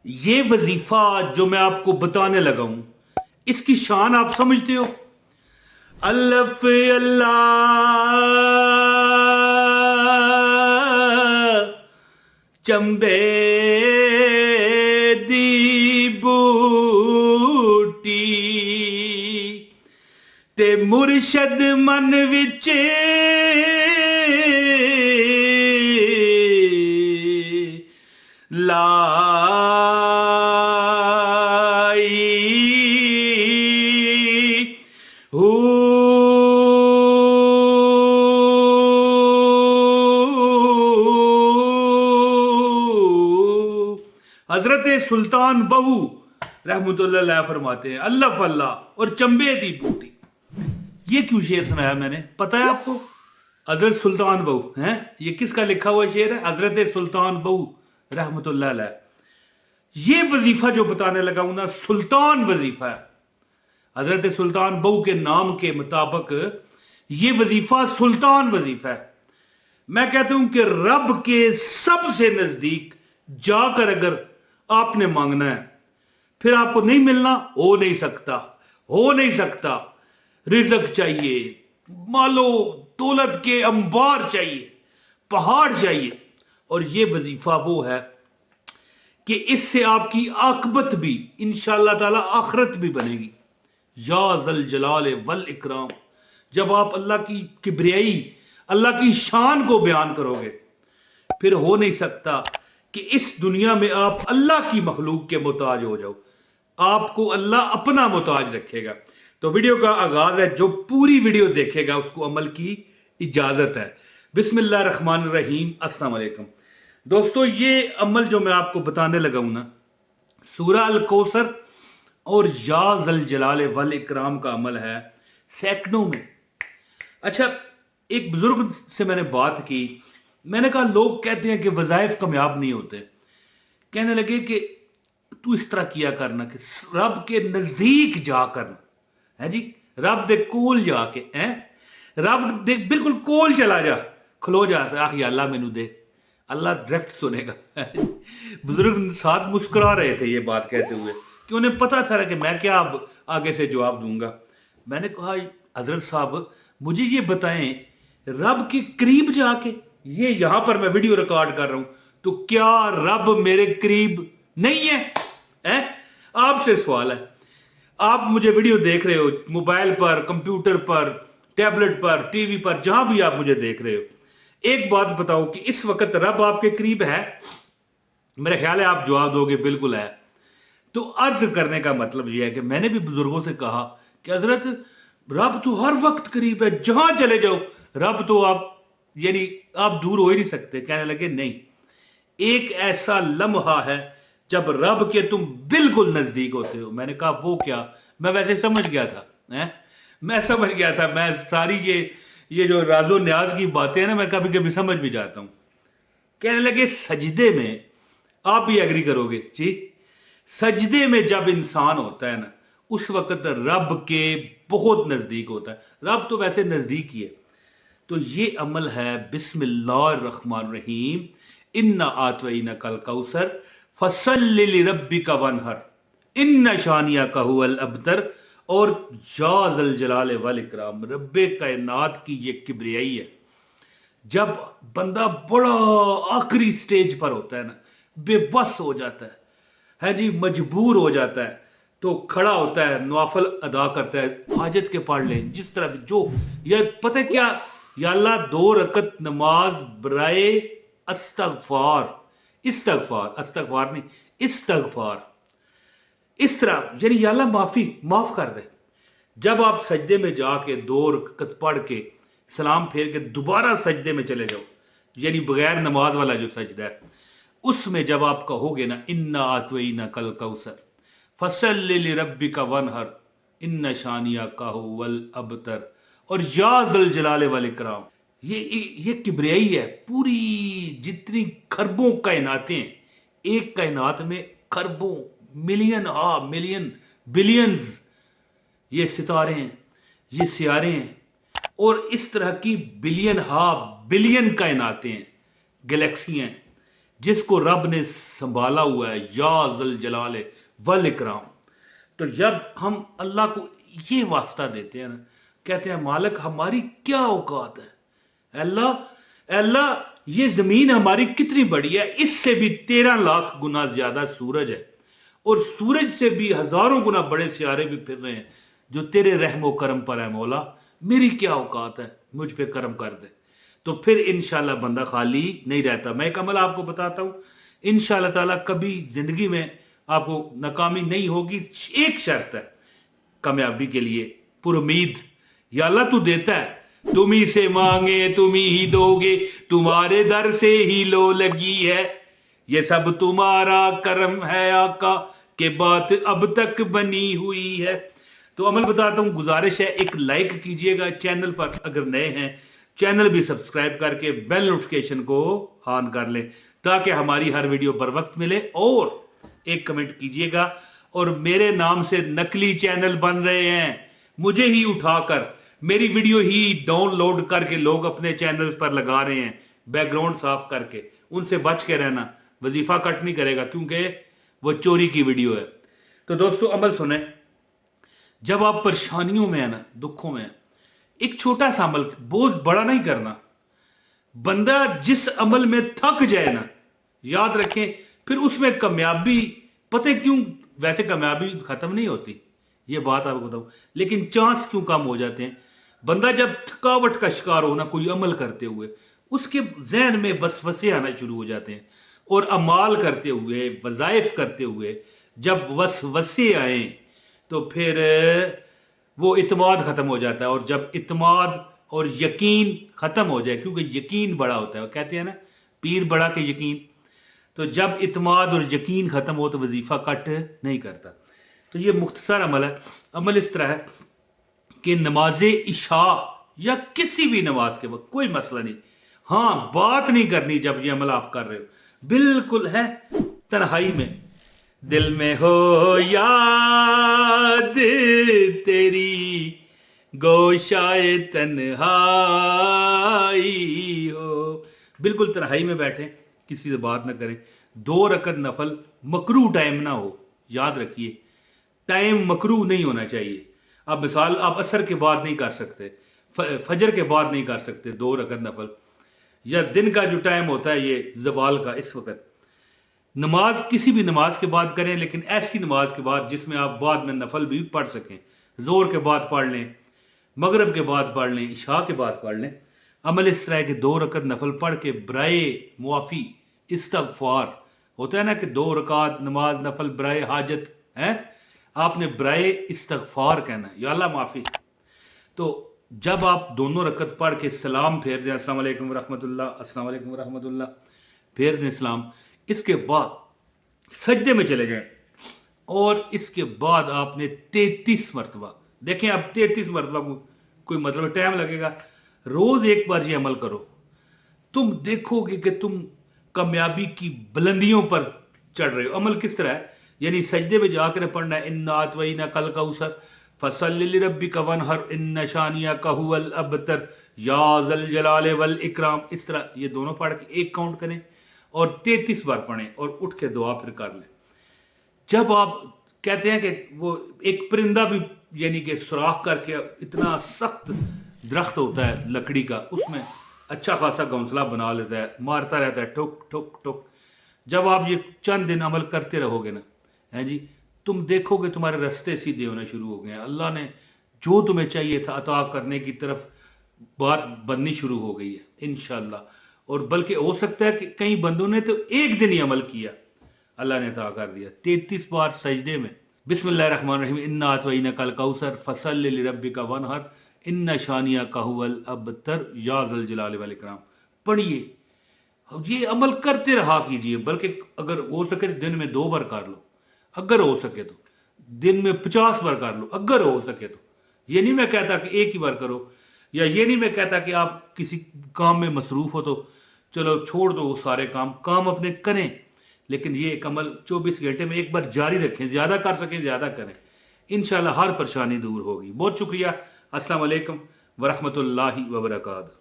یہ وظیفہ جو میں آپ کو بتانے لگا ہوں اس کی شان آپ سمجھتے ہو؟ الف اللہ چمبے دی بوٹی تے مرشد من وچ لائی ہو حضرت سلطان بہو رحمت اللہ علیہ فرماتے ہیں اللہ اللہ اور چمبے دی بوٹی. یہ کیوں شعر سنایا میں نے پتہ ہے آپ کو؟ حضرت سلطان بہو ہیں، یہ کس کا لکھا ہوا شعر ہے؟ حضرت سلطان بہو رحمت اللہ علیہ. یہ وظیفہ جو بتانے لگا ہوں نا سلطان وظیفہ ہے. حضرت سلطان بہو کے نام کے مطابق یہ وظیفہ سلطان وظیفہ ہے. میں کہتا ہوں کہ رب کے سب سے نزدیک جا کر اگر آپ نے مانگنا ہے پھر آپ کو نہیں ملنا، ہو نہیں سکتا. رزق چاہیے، مالو دولت کے انبار چاہیے، پہاڑ چاہیے. اور یہ وظیفہ وہ ہے کہ اس سے آپ کی عاقبت بھی انشاءاللہ تعالی آخرت بھی بنے گی. یا ذل جلال والاکرام جب آپ اللہ کی کبریائی، اللہ کی شان کو بیان کرو گے پھر ہو نہیں سکتا کہ اس دنیا میں آپ اللہ کی مخلوق کے محتاج ہو جاؤ. آپ کو اللہ اپنا محتاج رکھے گا. تو ویڈیو کا آغاز ہے، جو پوری ویڈیو دیکھے گا اس کو عمل کی اجازت ہے. بسم اللہ الرحمن الرحیم. السلام علیکم دوستو، یہ عمل جو میں آپ کو بتانے لگا ہوں نا سورہ الکوثر اور یا ذل جلال والاکرام کا عمل ہے سیکنڈوں میں. اچھا، ایک بزرگ سے میں نے بات کی، میں نے کہا لوگ کہتے ہیں کہ وظائف کامیاب نہیں ہوتے. کہنے لگے کہ تو اس طرح کیا کرنا کہ رب کے نزدیک جا کرنا ہے جی، رب دے کول جا کے رب دے بالکل کول چلا جا، کھلو جاتا ہے یا اللہ مینوں دے، اللہ ڈائریکٹ سنے گا. بزرگ ساتھ مسکرا رہے تھے یہ بات کہتے ہوئے کہ انہیں پتا تھا کہ میں کیا اب آگے سے جواب دوں گا. میں نے کہا حضرت صاحب مجھے یہ بتائیں رب کے قریب جا کے، یہ یہاں پر میں ویڈیو ریکارڈ کر رہا ہوں تو کیا رب میرے قریب نہیں ہے؟ آپ سے سوال ہے. آپ مجھے ویڈیو دیکھ رہے ہو موبائل پر، کمپیوٹر پر، ٹیبلٹ پر، ٹی وی پر، جہاں بھی آپ مجھے دیکھ رہے ہو، ایک بات بتاؤ کہ اس وقت رب آپ کے قریب ہے؟ میرے خیال ہے آپ جواب دو گے بالکل ہے. تو عرض کرنے کا مطلب یہ ہے کہ میں نے بھی بزرگوں سے کہا کہ حضرت رب تو ہر وقت قریب ہے، جہاں چلے جاؤ رب تو آپ دور ہو ہی نہیں سکتے. کہنے لگے نہیں، ایک ایسا لمحہ ہے جب رب کے تم بالکل نزدیک ہوتے ہو. میں نے کہا وہ کیا؟ میں ویسے سمجھ گیا تھا، میں ساری یہ جو راز و نیاز کی باتیں ہیں نا میں کبھی کبھی سمجھ بھی جاتا ہوں. کہنے لگے سجدے میں، آپ بھی ایگری کرو گے جی، سجدے میں جب انسان ہوتا ہے نا اس وقت رب کے بہت نزدیک ہوتا ہے. رب تو ویسے نزدیک ہی ہے. تو یہ عمل ہے بسم اللہ الرحمن الرحیم. انا اعطیناک الکوثر فصلی لربک وانحر ان شانئک هو الابتر. اور یا ذل جلال والاکرام رب کائنات کی یہ کبریائی ہے. جب بندہ بڑا آخری سٹیج پر ہوتا ہے نا، بے بس ہو جاتا ہے جی، مجبور ہو جاتا ہے تو کھڑا ہوتا ہے، نوافل ادا کرتا ہے، حاجت کے پڑھ لیں جس طرح جو یہ پتہ کیا، یا اللہ 2 رکعت نماز برائے استغفار نہیں، استغفار، اس طرح یعنی یا اللہ معاف کر دے. جب آپ سجدے میں جا کے 2 رکعت پڑھ کے سلام پھیر کے دوبارہ سجدے میں چلے جاؤ، یعنی بغیر نماز والا جو سجدہ ہے، اس میں جب آپ کہو گے نا انا اعطیناک الکوثر فصلی لربک وانحر ان شانئک هو الابتر اور یا ذل جلال والاکرام، یہ کبریائی ہے. پوری جتنی خربوں کائناتیں ہیں، ایک کائنات میں خربوں، ملین بلینز یہ ستارے ہیں، یہ سیارے ہیں، اور اس طرح کی بلین کائناتیں ہیں، گلیکسی ہیں. جس کو رب نے سنبھالا ہوا ہے، یا ذل جلال والاکرام۔ تو جب ہم اللہ کو یہ واسطہ دیتے ہیں نا، کہتے ہیں مالک ہماری کیا اوقات ہے، اے اللہ یہ زمین ہماری کتنی بڑی ہے، اس سے بھی 13 لاکھ گنا زیادہ سورج ہے، اور سورج سے بھی ہزاروں گنا بڑے سیارے بھی پھر رہے ہیں، جو تیرے رحم و کرم پر ہے مولا، میری کیا اوقات ہے، مجھ پہ کرم کر دے۔ تو پھر انشاءاللہ بندہ خالی نہیں رہتا۔ میں ایک عمل آپ کو بتاتا ہوں، انشاءاللہ تعالیٰ کبھی زندگی میں آپ کو ناکامی نہیں ہوگی، ایک شرط ہے کامیابی کے لیے، پر امید، یا اللہ تو دیتا ہے، تم ہی سے مانگے تم ہی دو گے، تمہارے در سے ہی لو لگی ہے، یہ سب تمہارا کرم ہے آقا کہ بات اب تک بنی ہوئی ہے۔ تو عمل بتاتا ہوں، گزارش ہے ایک لائک کیجئے گا چینل پر، اگر نئے ہیں چینل بھی سبسکرائب کر کے بیل نوٹیفیکیشن کو آن کر لیں تاکہ ہماری ہر ویڈیو پر وقت ملے، اور ایک کمنٹ کیجئے گا۔ اور میرے نام سے نقلی چینل بن رہے ہیں، مجھے ہی اٹھا کر میری ویڈیو ہی ڈاؤن لوڈ کر کے لوگ اپنے چینلز پر لگا رہے ہیں، بیک گراؤنڈ صاف کر کے، ان سے بچ کے رہنا، وظیفہ کٹ نہیں کرے گا کیونکہ وہ چوری کی ویڈیو ہے۔ تو دوستو عمل سنیں، جب آپ پریشانیوں میں ہیں نا، دکھوں میں ہیں، ایک چھوٹا سا عمل، بوجھ بڑا نہیں کرنا۔ بندہ جس عمل میں تھک جائے نا، یاد رکھیں پھر اس میں کامیابی، پتہ کیوں ویسے کامیابی ختم نہیں ہوتی، یہ بات آپ کو بتاؤں، لیکن چانس کیوں کم ہو جاتے ہیں۔ بندہ جب تھکاوٹ کا شکار ہونا کوئی عمل کرتے ہوئے، اس کے ذہن میں وسوسے آنا شروع ہو جاتے ہیں، اور اعمال کرتے ہوئے، وظائف کرتے ہوئے جب وسوسے آئیں تو پھر وہ اعتماد ختم ہو جاتا ہے، اور جب اعتماد اور یقین ختم ہو جائے، کیونکہ یقین بڑا ہوتا ہے، وہ کہتے ہیں نا پیر بڑا کہ یقین، تو جب اعتماد اور یقین ختم ہو تو وظیفہ کٹ نہیں کرتا۔ تو یہ مختصر عمل ہے۔ عمل اس طرح ہے کہ نماز عشاء یا کسی بھی نماز کے وقت کوئی مسئلہ نہیں، ہاں بات نہیں کرنی جب یہ عمل آپ کر رہے ہو، بالکل ہے تنہائی میں، دل میں ہو یاد تیری گوشائے تنہائی ہو، بالکل تنہائی میں بیٹھیں، کسی سے بات نہ کریں، 2 رکعت نفل، مکروہ ٹائم نہ ہو، یاد رکھیے ٹائم مکروہ نہیں ہونا چاہیے۔ اب مثال آپ عصر کے بعد نہیں کر سکتے، فجر کے بعد نہیں کر سکتے 2 رکعت نفل، یا دن کا جو ٹائم ہوتا ہے یہ زوال کا، اس وقت نماز کسی بھی نماز کے بعد کریں، لیکن ایسی نماز کے بعد جس میں آپ بعد میں نفل بھی پڑھ سکیں، زور کے بعد پڑھ لیں، مغرب کے بعد پڑھ لیں، عشاء کے بعد پڑھ لیں۔ عمل اس طرح ہے کہ 2 رکعت نفل پڑھ کے برائے معافی استغفار ہوتا ہے نا، کہ 2 رکعت نماز نفل برائے حاجت ہے، آپ نے برائے استغفار کہنا ہے، یا اللہ معافی۔ تو جب آپ دونوں رکعت پڑھ کے سلام پھیر دیں، السلام علیکم ورحمۃ اللہ، السلام علیکم ورحمۃ اللہ، پھیر دیں سلام، اس کے بعد سجدے میں چلے جائیں، اور اس کے بعد آپ نے 33 مرتبہ، دیکھیں اب 33 مرتبہ کوئی مطلب ٹائم لگے گا، روز ایک بار یہ عمل کرو، تم دیکھو گے کہ تم کامیابی کی بلندیوں پر چڑھ رہے ہو۔ عمل کس طرح ہے، یعنی سجدے میں جا کر پڑھنا ہے، اِنَّا أَعْطَيْنَاكَ الْكَوْثَرَ فَصَلِّ لِرَبِّكَ وَانْحَرْ إِنَّ شَانِئَكَ هُوَ الْأَبْتَرُ یا ذا الجلال والاکرام، اس طرح یہ دونوں پڑھ کے ایک کاؤنٹ کریں اور 33 بار پڑھیں، اور اٹھ کے دعا پھر کر لیں۔ جب آپ کہتے ہیں کہ وہ ایک پرندہ بھی یعنی کہ سوراخ کر کے، اتنا سخت درخت ہوتا ہے لکڑی کا، اس میں اچھا خاصا گھونسلہ بنا لیتا ہے، مارتا رہتا ہے ٹھک ٹھک ٹھک۔ جب آپ یہ چند دن عمل کرتے رہو گے نا، ہیں جی، تم دیکھو گے تمہارے رستے سیدھے ہونے شروع ہو گئے ہیں، اللہ نے جو تمہیں چاہیے تھا عطا کرنے کی طرف بات بننی شروع ہو گئی ہے انشاءاللہ۔ اور بلکہ ہو سکتا ہے کہ کئی بندوں نے تو ایک دن ہی عمل کیا، اللہ نے عطا کر دیا 33 بار سجدے میں۔ بسم اللہ الرحمن الرحیم، اِنَّا أَعْطَيْنَاكَ الْكَوْثَرَ فَصَلِّ لِرَبِّكَ وَانْحَرْ إِنَّ شَانِئَكَ هُوَ الْأَبْتَرُ یا ذا الجلال والاکرام پڑھیے۔ یہ عمل کرتے رہا کیجئے، بلکہ اگر ہو سکے دن میں 2 بار کر لو، اگر ہو سکے تو دن میں 50 بار کر لو، اگر ہو سکے تو۔ یہ نہیں میں کہتا کہ ایک ہی بار کرو، یا یہ نہیں میں کہتا کہ آپ کسی کام میں مصروف ہو تو چلو چھوڑ دو وہ سارے کام اپنے کریں، لیکن یہ ایک عمل 24 گھنٹے میں ایک بار جاری رکھیں، زیادہ کر سکیں زیادہ کریں، انشاءاللہ ہر پریشانی دور ہوگی۔ بہت شکریہ، السلام علیکم ورحمۃ اللہ وبرکاتہ۔